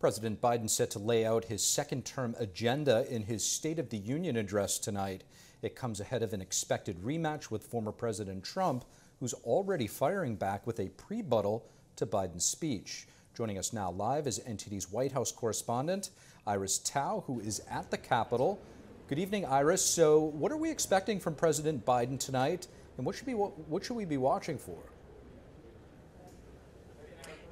President Biden set to lay out his second-term agenda in his State of the Union address tonight. It comes ahead of an expected rematch with former President Trump, who's already firing back with a prebuttal to Biden's speech. Joining us now live is NTD's White House correspondent, Iris Tao, who is at the Capitol. Good evening, Iris. So what are we expecting from President Biden tonight, and what should we be watching for?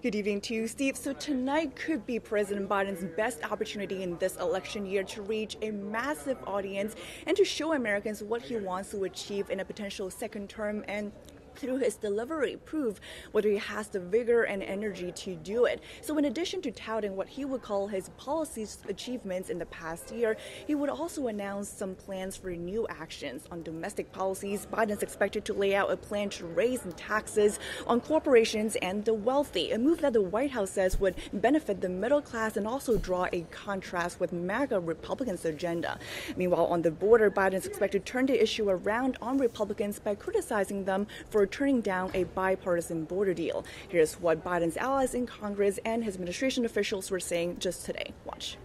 Good evening to you, Steve. So tonight could be President Biden's best opportunity in this election year to reach a massive audience and to show Americans what he wants to achieve in a potential second term, and through his delivery, prove whether he has the vigor and energy to do it. So in addition to touting what he would call his policies achievements in the past year, he would also announce some plans for new actions. On domestic policies, Biden's expected to lay out a plan to raise taxes on corporations and the wealthy, a move that the White House says would benefit the middle class and also draw a contrast with MAGA Republicans' agenda. Meanwhile, on the border, Biden's expected to turn the issue around on Republicans by criticizing them for turning down a bipartisan border deal. Here's what Biden's allies in Congress and his administration officials were saying just today. Watch.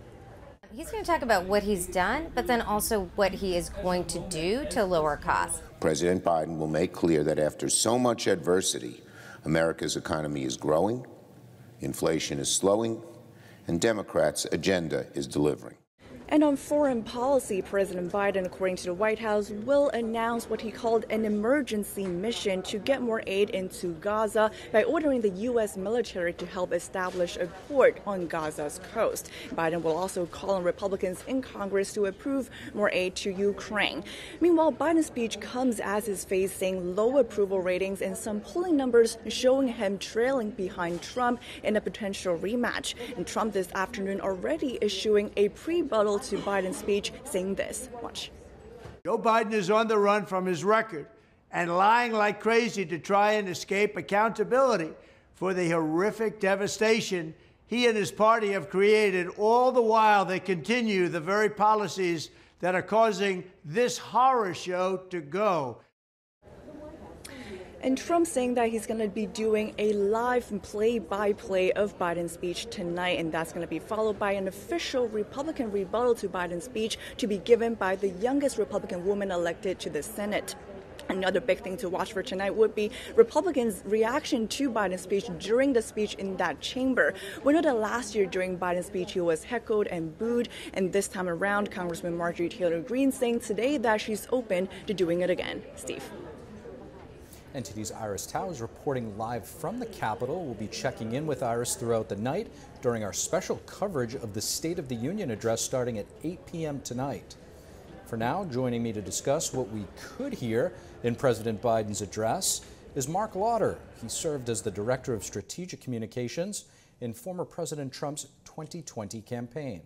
He's going to talk about what he's done, but then also what he is going to do to lower costs. President Biden will make clear that after so much adversity, America's economy is growing, inflation is slowing, and Democrats' agenda is delivering. And on foreign policy, President Biden, according to the White House, will announce what he called an emergency mission to get more aid into Gaza by ordering the U.S. military to help establish a port on Gaza's coast. Biden will also call on Republicans in Congress to approve more aid to Ukraine. Meanwhile, Biden's speech comes as he's facing low approval ratings and some polling numbers showing him trailing behind Trump in a potential rematch. And Trump this afternoon already issuing a prebuttal to Biden's speech, saying this. Watch. Joe Biden is on the run from his record and lying like crazy to try and escape accountability for the horrific devastation he and his party have created. All the while, they continue the very policies that are causing this horror show to go. And Trump saying that he's going to be doing a live play-by-play of Biden's speech tonight, and that's going to be followed by an official Republican rebuttal to Biden's speech to be given by the youngest Republican woman elected to the Senate. Another big thing to watch for tonight would be Republicans' reaction to Biden's speech during the speech in that chamber. We know that last year during Biden's speech, he was heckled and booed, and this time around, Congressman Marjorie Taylor Greene saying today that she's open to doing it again. Steve. NTD's Iris Tao is reporting live from the Capitol. We'll be checking in with Iris throughout the night during our special coverage of the State of the Union address starting at 8 p.m. tonight. For now, joining me to discuss what we could hear in President Biden's address is Mark Lauder. He served as the Director of Strategic Communications in former President Trump's 2020 campaign.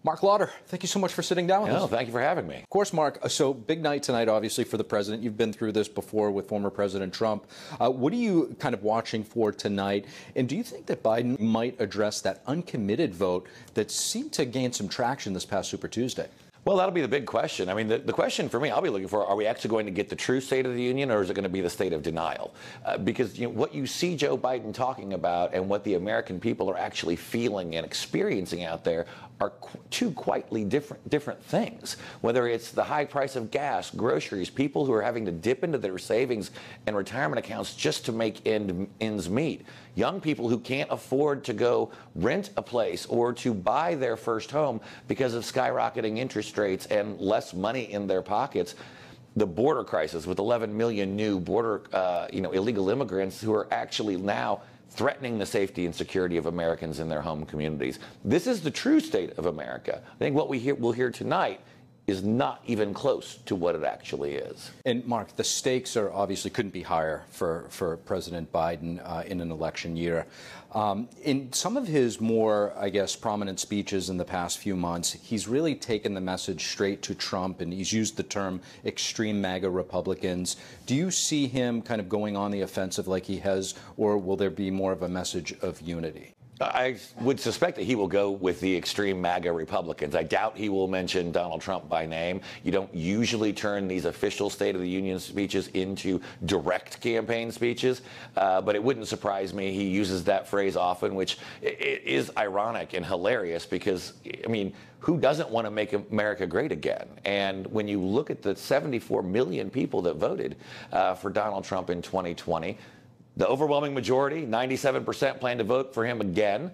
Mark Lauder, thank you so much for sitting down with us. Thank you for having me. Of course, Mark. So big night tonight, obviously, for the president. You've been through this before with former President Trump. What are you kind of watching for tonight? And do you think that Biden might address that uncommitted vote that seemed to gain some traction this past Super Tuesday? Well, that'll be the big question. I mean, the question for me, I'll be looking for, are we actually going to get the true State of the Union, or is it going to be the state of denial? Because what you see Joe Biden talking about and what the American people are actually feeling and experiencing out there are two quite different things. Whether it's the high price of gas, groceries, people who are having to dip into their savings and retirement accounts just to make ends meet. Young people who can't afford to go rent a place or to buy their first home because of skyrocketing interest rates and less money in their pockets. The border crisis with 11 million new illegal immigrants who are actually now threatening the safety and security of Americans in their home communities. This is the true state of America. I think what we'll hear tonight is not even close to what it actually is. And Mark, the stakes are obviously couldn't be higher for President Biden in an election year. In some of his more, I guess, prominent speeches in the past few months, he's really taken the message straight to Trump, and he's used the term extreme MAGA Republicans. Do you see him kind of going on the offensive like he has, or will there be more of a message of unity? I would suspect that he will go with the extreme MAGA Republicans. I doubt he will mention Donald Trump by name. You don't usually turn these official State of the Union speeches into direct campaign speeches, but it wouldn't surprise me. He uses that phrase often, which is ironic and hilarious because, I mean, who doesn't want to make America great again? And when you look at the 74 million people that voted for Donald Trump in 2020, the overwhelming majority, 97%, plan to vote for him again.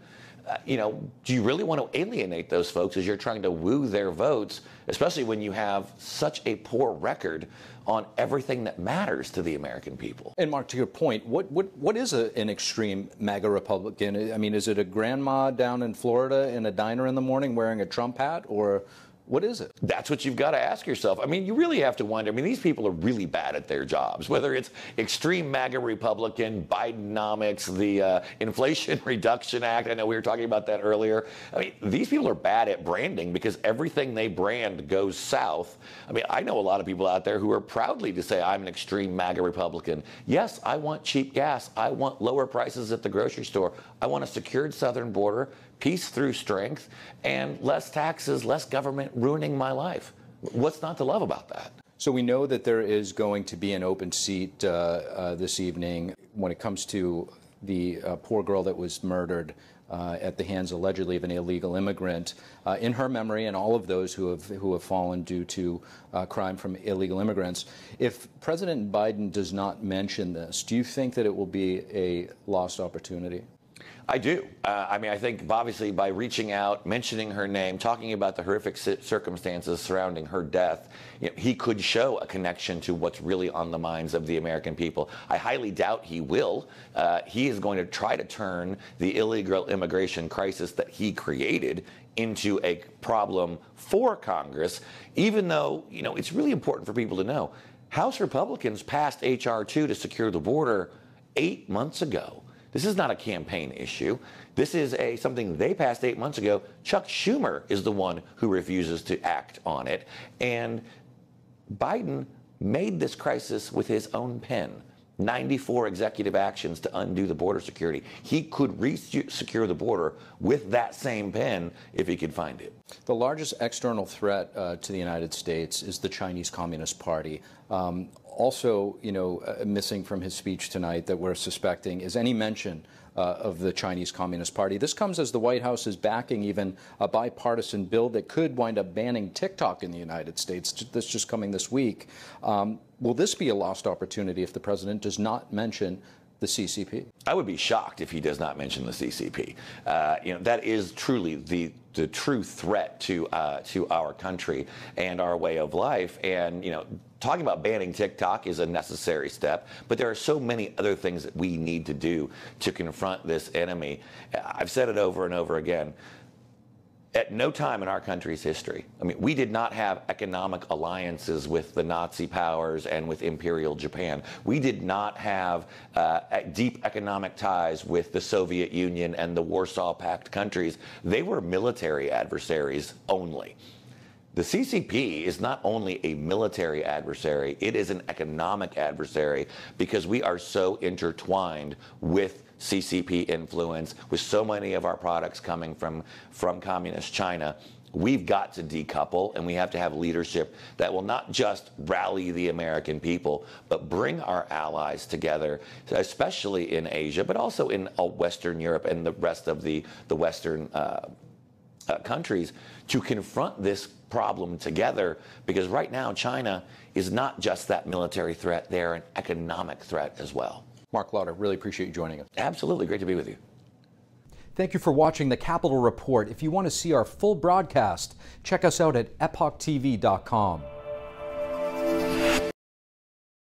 You know, do you really want to alienate those folks as you're trying to woo their votes, especially when you have such a poor record on everything that matters to the American people? And Mark, to your point, what is an extreme MAGA Republican? I mean, is it a grandma down in Florida in a diner in the morning wearing a Trump hat, or what is it? That's what you've got to ask yourself. I mean, you really have to wonder. I mean, these people are really bad at their jobs, whether it's extreme MAGA Republican, Bidenomics, the Inflation Reduction Act. I know we were talking about that earlier. I mean, these people are bad at branding because everything they brand goes south. I mean, I know a lot of people out there who are proudly to say, I'm an extreme MAGA Republican. Yes, I want cheap gas. I want lower prices at the grocery store. I want a secured southern border, peace through strength, and less taxes, less government ruining my life. What's not to love about that? So we know that there is going to be an open seat this evening when it comes to the poor girl that was murdered at the hands allegedly of an illegal immigrant. In her memory, and all of those who have fallen due to crime from illegal immigrants. If President Biden does not mention this, do you think that it will be a lost opportunity? I do. I mean, I think obviously by reaching out, mentioning her name, talking about the horrific circumstances surrounding her death, you know, he could show a connection to what's really on the minds of the American people. I highly doubt he will. He is going to try to turn the illegal immigration crisis that he created into a problem for Congress, even though, you know, it's really important for people to know. House Republicans passed H.R. 2 to secure the border 8 months ago. This is not a campaign issue. This is something they passed 8 months ago. Chuck Schumer is the one who refuses to act on it. And Biden made this crisis with his own pen. 94 executive actions to undo the border security. He could re-secure the border with that same pen if he could find it. The largest external threat to the United States is the Chinese Communist Party. Also, you know, missing from his speech tonight that we're suspecting is any mention of the Chinese Communist Party. This comes as the White House is backing even a bipartisan bill that could wind up banning TikTok in the United States. That's just coming this week. Will this be a lost opportunity if the president does not mention the CCP? I would be shocked if he does not mention the CCP. You know, that is truly the true threat to our country and our way of life. And, you know, talking about banning TikTok is a necessary step, but there are so many other things that we need to do to confront this enemy. I've said it over and over again. At no time in our country's history, I mean, we did not have economic alliances with the Nazi powers and with Imperial Japan. We did not have deep economic ties with the Soviet Union and the Warsaw Pact countries. They were military adversaries only. The CCP is not only a military adversary, it is an economic adversary because we are so intertwined with CCP influence, with so many of our products coming from communist China. We've got to decouple, and we have to have leadership that will not just rally the American people, but bring our allies together, especially in Asia, but also in Western Europe and the rest of the Western countries, to confront this problem together, because right now China is not just that military threat, they're an economic threat as well. Mark Lauder, really appreciate you joining us. Absolutely, great to be with you. Thank you for watching the Capitol Report. If you want to see our full broadcast, check us out at epochtv.com.